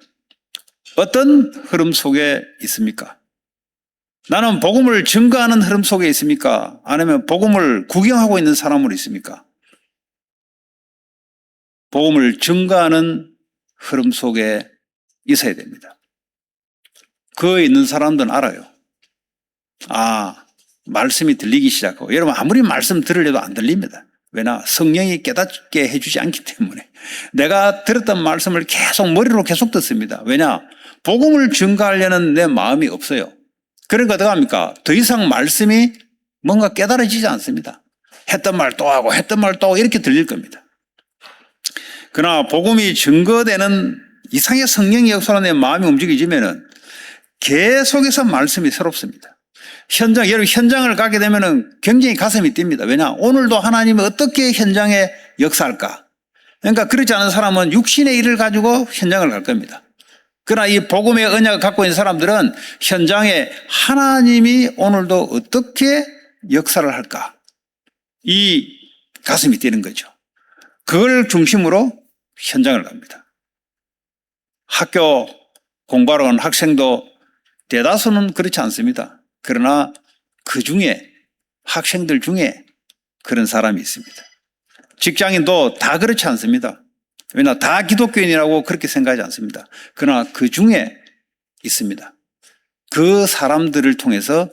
어떤 흐름 속에 있습니까? 나는 복음을 증거하는 흐름 속에 있습니까? 아니면 복음을 구경하고 있는 사람으로 있습니까? 복음을 증거하는 흐름 속에 있어야 됩니다. 그 있는 사람들은 알아요. 아, 말씀이 들리기 시작하고 여러분 아무리 말씀 들으려도 안 들립니다. 왜냐? 성령이 깨닫게 해주지 않기 때문에 내가 들었던 말씀을 계속 머리로 계속 듣습니다. 왜냐? 복음을 증거하려는 내 마음이 없어요. 그러니까 어떡합니까? 더 이상 말씀이 뭔가 깨달아지지 않습니다. 했던 말 또 하고 했던 말 또 하고 이렇게 들릴 겁니다. 그러나 복음이 증거되는 이상의 성령의 역사로 내 마음이 움직이지면은 계속해서 말씀이 새롭습니다. 여러분 현장을 가게 되면은 굉장히 가슴이 뜁니다. 왜냐? 오늘도 하나님이 어떻게 현장에 역사할까? 그러니까 그렇지 않은 사람은 육신의 일을 가지고 현장을 갈 겁니다. 그러나 이 복음의 언약을 갖고 있는 사람들은 현장에 하나님이 오늘도 어떻게 역사를 할까? 이 가슴이 뛰는 거죠. 그걸 중심으로 현장을 갑니다. 학교 공부하러 온 학생도 대다수는 그렇지 않습니다. 그러나 그 중에 학생들 중에 그런 사람이 있습니다. 직장인도 다 그렇지 않습니다. 왜냐 다 기독교인이라고 그렇게 생각하지 않습니다. 그러나 그 중에 있습니다. 그 사람들을 통해서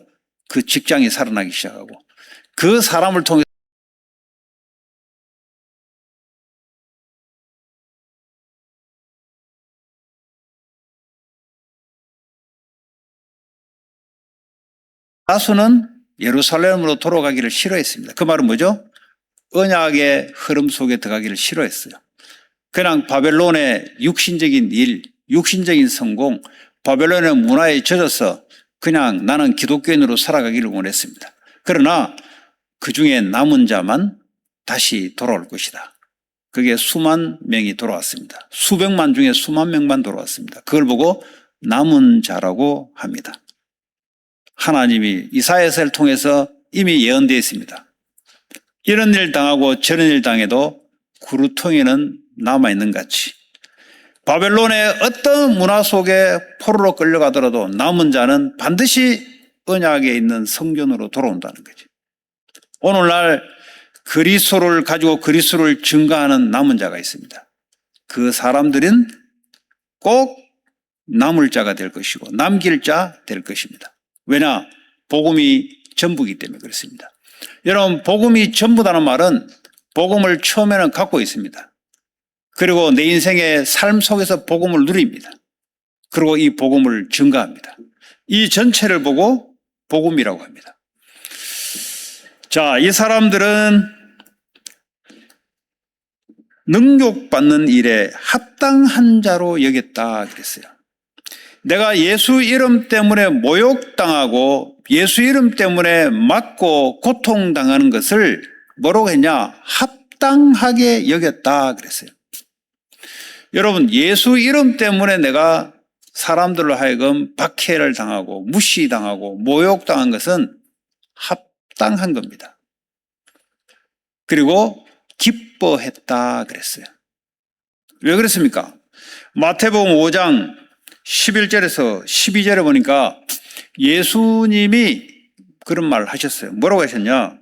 그 직장이 살아나기 시작하고 그 사람을 통해서 다수는 예루살렘으로 돌아가기를 싫어했습니다. 그 말은 뭐죠? 언약의 흐름 속에 들어가기를 싫어했어요. 그냥 바벨론의 육신적인 일, 육신적인 성공, 바벨론의 문화에 젖어서 그냥 나는 기독교인으로 살아가기를 원했습니다. 그러나 그 중에 남은 자만 다시 돌아올 것이다. 그게 수만 명이 돌아왔습니다. 수백만 중에 수만 명만 돌아왔습니다. 그걸 보고 남은 자라고 합니다. 하나님이 이사야서를 통해서 이미 예언되어 있습니다. 이런 일 당하고 저런 일 당해도 구루통에는 남아있는 같이 바벨론의 어떤 문화 속에 포로로 끌려가더라도 남은 자는 반드시 언약에 있는 성전으로 돌아온다는 거죠. 오늘날 그리스도를 가지고 그리스도를 증거하는 남은 자가 있습니다. 그 사람들은 꼭 남을 자가 될 것이고 남길 자 될 것입니다. 왜냐? 복음이 전부이기 때문에 그렇습니다. 여러분, 복음이 전부다는 말은 복음을 처음에는 갖고 있습니다. 그리고 내 인생의 삶 속에서 복음을 누립니다. 그리고 이 복음을 증거합니다. 이 전체를 보고 복음이라고 합니다. 자, 이 사람들은 능욕받는 일에 합당한 자로 여겼다 그랬어요. 내가 예수 이름 때문에 모욕당하고 예수 이름 때문에 맞고 고통당하는 것을 뭐라고 했냐? 합당하게 여겼다 그랬어요. 여러분, 예수 이름 때문에 내가 사람들로 하여금 박해를 당하고 무시당하고 모욕당한 것은 합당한 겁니다. 그리고 기뻐했다 그랬어요. 왜 그랬습니까? 마태복음 5장 11절에서 12절에 보니까 예수님이 그런 말을 하셨어요. 뭐라고 하셨냐?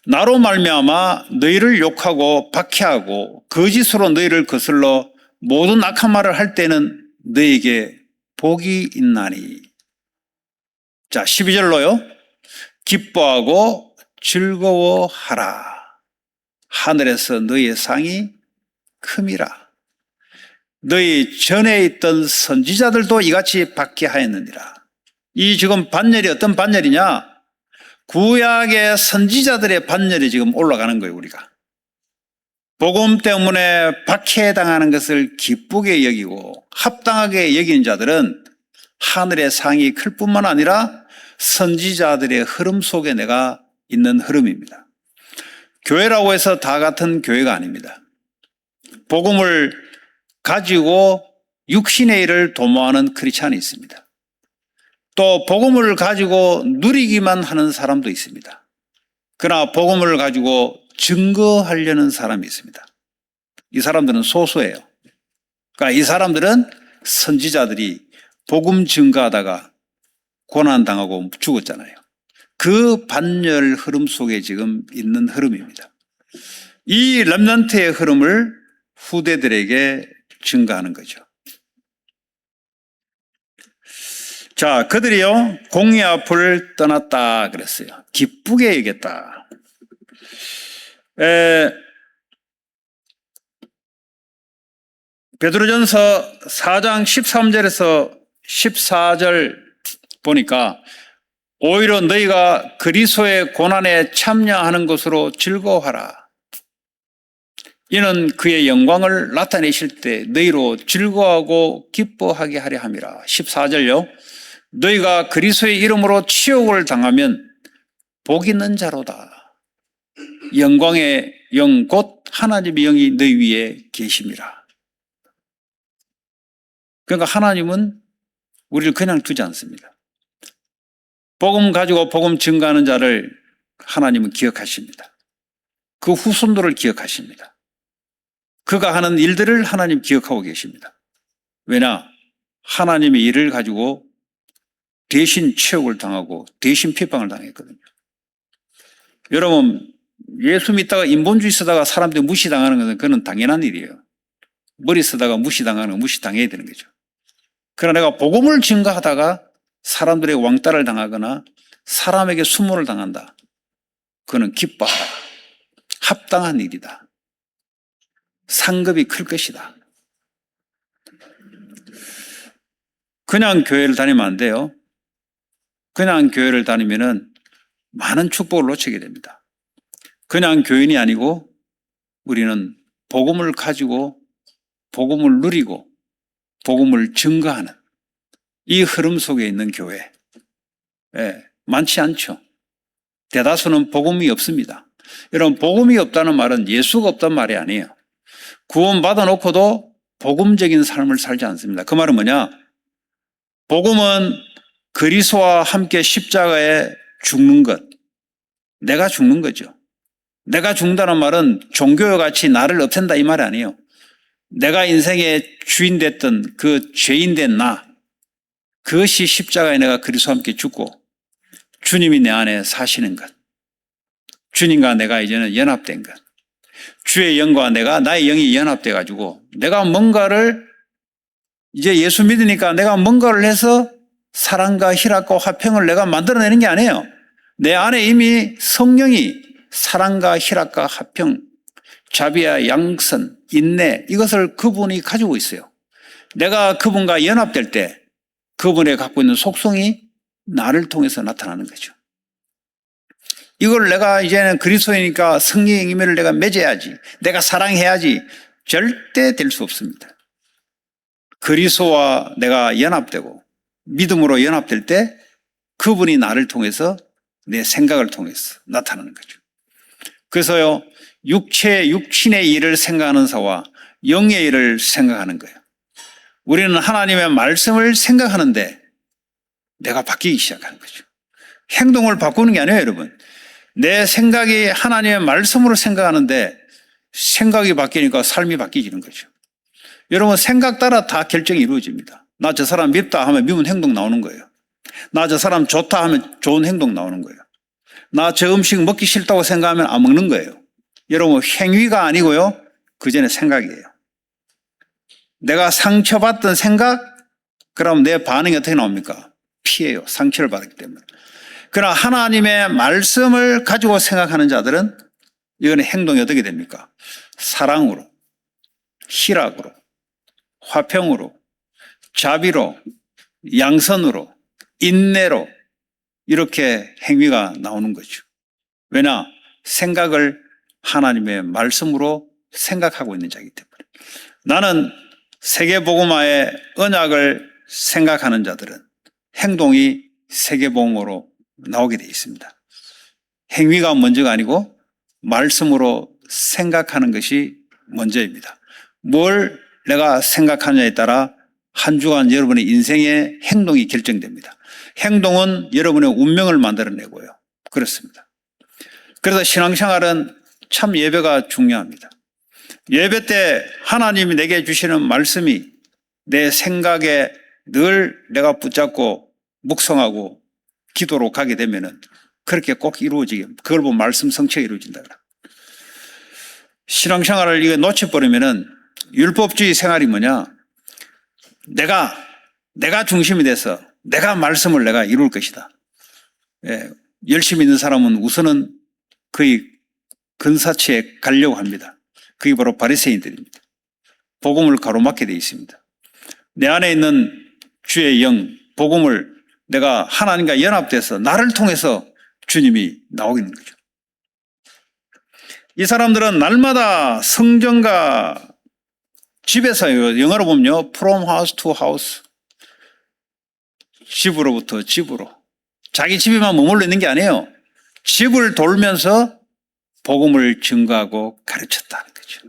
나로 말미암아 너희를 욕하고 박해하고 거짓으로 너희를 거슬러 모든 악한 말을 할 때는 너희에게 복이 있나니. 자, 12절로요. 기뻐하고 즐거워하라. 하늘에서 너희의 상이 큼이라. 너희 전에 있던 선지자들도 이같이 박해하였느니라. 이 지금 반열이 어떤 반열이냐? 구약의 선지자들의 반열이 지금 올라가는 거예요, 우리가. 복음 때문에 박해당하는 것을 기쁘게 여기고 합당하게 여기는 자들은 하늘의 상이 클 뿐만 아니라 선지자들의 흐름 속에 내가 있는 흐름입니다. 교회라고 해서 다 같은 교회가 아닙니다. 복음을 가지고 육신의 일을 도모하는 크리스찬이 있습니다. 또 복음을 가지고 누리기만 하는 사람도 있습니다. 그러나 복음을 가지고 증거하려는 사람이 있습니다. 이 사람들은 소수예요. 그러니까 이 사람들은 선지자들이 복음 증거하다가 고난당하고 죽었잖아요. 그 반열 흐름 속에 지금 있는 흐름입니다. 이 렘넌트의 흐름을 후대들에게 증거하는 거죠. 자, 그들이요 공의 앞을 떠났다 그랬어요. 기쁘게 여겼다. 베드로전서 4장 13절에서 14절 보니까 오히려 너희가 그리스도의 고난에 참여하는 것으로 즐거워하라. 이는 그의 영광을 나타내실 때 너희로 즐거워하고 기뻐하게 하려 함이라. 14절요. 너희가 그리스도의 이름으로 치욕을 당하면 복 있는 자로다. 영광의 영 곧 하나님의 영이 너희 위에 계심이라. 그러니까 하나님은 우리를 그냥 두지 않습니다. 복음 가지고 복음 증거하는 자를 하나님은 기억하십니다. 그 후손들을 기억하십니다. 그가 하는 일들을 하나님 기억하고 계십니다. 왜냐? 하나님의 일을 가지고 대신 치욕을 당하고 대신 핍박을 당했거든요. 여러분, 예수 믿다가 인본주의 쓰다가 사람들이 무시당하는 것은 그건 당연한 일이에요. 머리 쓰다가 무시당하는 건 무시당해야 되는 거죠. 그러나 내가 복음을 증거하다가 사람들의 왕따를 당하거나 사람에게 수모를 당한다. 그거는 기뻐하라. 합당한 일이다. 상급이 클 것이다. 그냥 교회를 다니면 안 돼요. 그냥 교회를 다니면은 많은 축복을 놓치게 됩니다. 그냥 교인이 아니고 우리는 복음을 가지고 복음을 누리고 복음을 증거하는 이 흐름 속에 있는 교회. 많지 않죠. 대다수는 복음이 없습니다. 여러분, 복음이 없다는 말은 예수가 없단 말이 아니에요. 구원받아 놓고도 복음적인 삶을 살지 않습니다. 그 말은 뭐냐? 복음은 그리스도와 함께 십자가에 죽는 것. 내가 죽는 거죠. 내가 죽는다는 말은 종교와 같이 나를 없앤다 이 말이 아니에요. 내가 인생의 주인 됐던 그 죄인 된 나, 그것이 십자가에 내가 그리스도와 함께 죽고 주님이 내 안에 사시는 것. 주님과 내가 이제는 연합된 것. 주의 영과 나의 영이 연합돼 가지고 내가 뭔가를 이제 예수 믿으니까 내가 뭔가를 해서 사랑과 희락과 화평을 내가 만들어내는 게 아니에요. 내 안에 이미 성령이 사랑과 희락과 화평, 자비와 양선, 인내 이것을 그분이 가지고 있어요. 내가 그분과 연합될 때 그분이 갖고 있는 속성이 나를 통해서 나타나는 거죠. 이걸 내가 이제는 그리스도이니까 성령의 임의를 내가 맺어야지, 내가 사랑해야지, 절대 될 수 없습니다. 그리스도와 내가 연합되고 믿음으로 연합될 때 그분이 나를 통해서 내 생각을 통해서 나타나는 거죠. 그래서요, 육신의 일을 생각하는 자와 영의 일을 생각하는 거예요. 우리는 하나님의 말씀을 생각하는데 내가 바뀌기 시작하는 거죠. 행동을 바꾸는 게 아니에요, 여러분. 내 생각이 하나님의 말씀으로 생각하는데 생각이 바뀌니까 삶이 바뀌는 거죠. 여러분, 생각 따라 다 결정이 이루어집니다. 나 저 사람 밉다 하면 미운 행동 나오는 거예요. 나 저 사람 좋다 하면 좋은 행동 나오는 거예요. 나 저 음식 먹기 싫다고 생각하면 안 먹는 거예요. 여러분, 행위가 아니고요, 그 전에 생각이에요. 내가 상처받던 생각, 그럼 내 반응이 어떻게 나옵니까? 피해요. 상처를 받았기 때문에. 그러나 하나님의 말씀을 가지고 생각하는 자들은 이거는 행동이 어떻게 됩니까? 사랑으로, 희락으로, 화평으로, 자비로, 양선으로, 인내로 이렇게 행위가 나오는 거죠. 왜냐? 생각을 하나님의 말씀으로 생각하고 있는 자이기 때문에. 나는 세계복음화의 언약을 생각하는 자들은 행동이 세계복음으로 나오게 되어 있습니다. 행위가 먼저가 아니고 말씀으로 생각하는 것이 먼저입니다. 뭘 내가 생각하느냐에 따라 한 주간 여러분의 인생의 행동이 결정됩니다. 행동은 여러분의 운명을 만들어내고요. 그렇습니다. 그래서 신앙생활은 참 예배가 중요합니다. 예배 때 하나님이 내게 주시는 말씀이 내 생각에 늘 내가 붙잡고 묵상하고 기도로 가게 되면은 그렇게 꼭 이루어지게, 그걸 보면 말씀 성취가 이루어진다. 신앙생활을 이거 놓쳐버리면은 율법주의 생활이 뭐냐? 내가 중심이 돼서 내가 말씀을 내가 이룰 것이다. 열심히 있는 사람은 우선은 거의 근사치에 가려고 합니다. 그게 바로 바리새인들입니다. 복음을 가로막게 되어 있습니다. 내 안에 있는 주의 영, 복음을 내가 하나님과 연합돼서 나를 통해서 주님이 나오게 되는 거죠. 이 사람들은 날마다 성전과 집에서요, 영어로 보면요, from house to house. 집으로부터 집으로. 자기 집에만 머물러 있는 게 아니에요. 집을 돌면서 복음을 증거하고 가르쳤다는 거죠.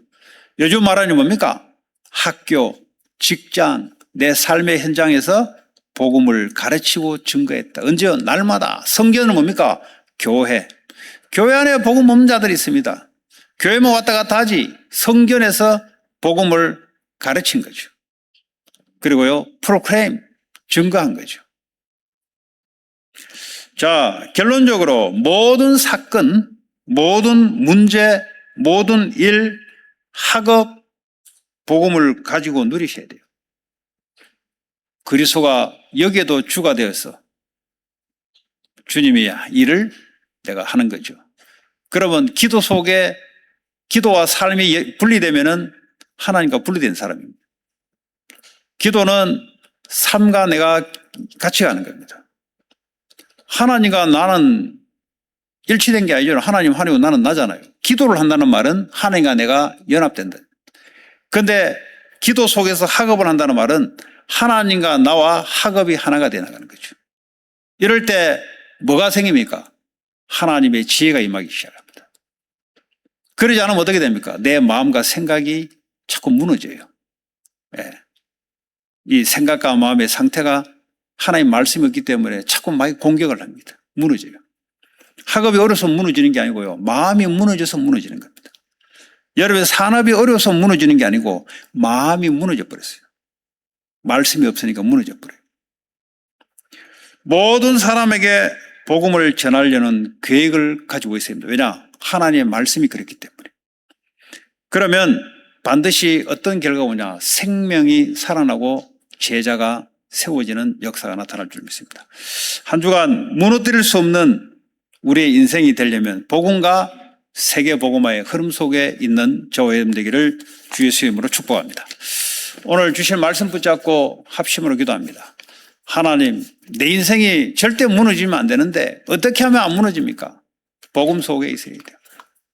요즘 말하는 뭡니까? 학교, 직장, 내 삶의 현장에서 복음을 가르치고 증거했다. 언제요? 날마다. 성전은 뭡니까? 교회. 교회 안에 복음 없는 자들이 있습니다. 교회만 왔다 갔다 하지 성전에서 복음을 가르친 거죠. 그리고요, 프로클레임, 증거한 거죠. 자, 결론적으로 모든 사건, 모든 문제, 모든 일, 학업, 복음을 가지고 누리셔야 돼요. 그리스도가 여기에도 주가 되어서 주님이 일을 내가 하는 거죠. 그러면 기도 속에 기도와 삶이 분리되면은 하나님과 분리된 사람입니다. 기도는 삶과 내가 같이 가는 겁니다. 하나님과 나는 일치된 게 아니죠. 하나님이고 나는 나잖아요. 기도를 한다는 말은 하나님과 내가 연합된다. 그런데 기도 속에서 학업을 한다는 말은 하나님과 나와 학업이 하나가 되어나가는 거죠. 이럴 때 뭐가 생깁니까? 하나님의 지혜가 임하기 시작합니다. 그러지 않으면 어떻게 됩니까? 내 마음과 생각이 자꾸 무너져요. 예. 이 생각과 마음의 상태가 하나님 말씀이 없기 때문에 자꾸 막 공격을 합니다. 무너져요. 학업이 어려서 무너지는 게 아니고요. 마음이 무너져서 무너지는 겁니다. 여러분, 산업이 어려워서 무너지는 게 아니고 마음이 무너져 버렸어요. 말씀이 없으니까 무너져 버려요. 모든 사람에게 복음을 전하려는 계획을 가지고 있습니다. 왜냐? 하나님의 말씀이 그렇기 때문에. 그러면 반드시 어떤 결과가 오냐? 생명이 살아나고 제자가 세워지는 역사가 나타날 줄 믿습니다. 한 주간 무너뜨릴 수 없는 우리의 인생이 되려면 복음과 세계 복음화의 흐름 속에 있는 저와 여러분 되기를 주 예수의 이름으로 축복합니다. 오늘 주실 말씀 붙잡고 합심으로 기도합니다. 하나님, 내 인생이 절대 무너지면 안 되는데 어떻게 하면 안 무너집니까? 복음 속에 있어야 돼요.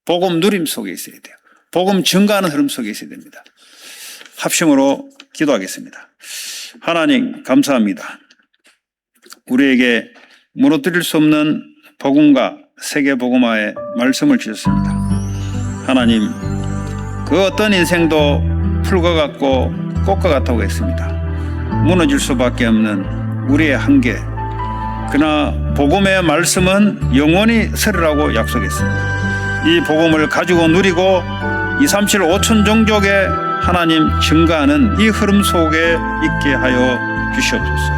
복음 누림 속에 있어야 돼요. 복음 증가하는 흐름 속에 있어야 됩니다. 합심으로 기도하겠습니다. 하나님, 감사합니다. 우리에게 무너뜨릴 수 없는 복음과 세계 복음화의 말씀을 주셨습니다. 하나님, 그 어떤 인생도 풀과 같고 꽃과 같다고 했습니다. 무너질 수밖에 없는 우리의 한계. 그러나 복음의 말씀은 영원히 서리라고 약속했습니다. 이 복음을 가지고 누리고 237 5천 종족의 하나님 증가하는 이 흐름 속에 있게 하여 주시옵소서.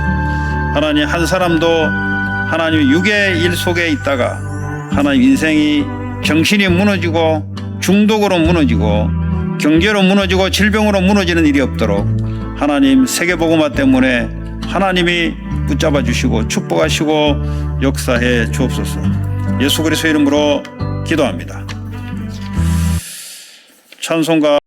하나님, 한 사람도 하나님 육의 일 속에 있다가 하나님 인생이 정신이 무너지고 중독으로 무너지고 경제로 무너지고 질병으로 무너지는 일이 없도록 하나님 세계복음화 때문에 하나님이 붙잡아 주시고 축복하시고 역사해 주옵소서. 예수 그리스도의 이름으로 기도합니다. 찬송가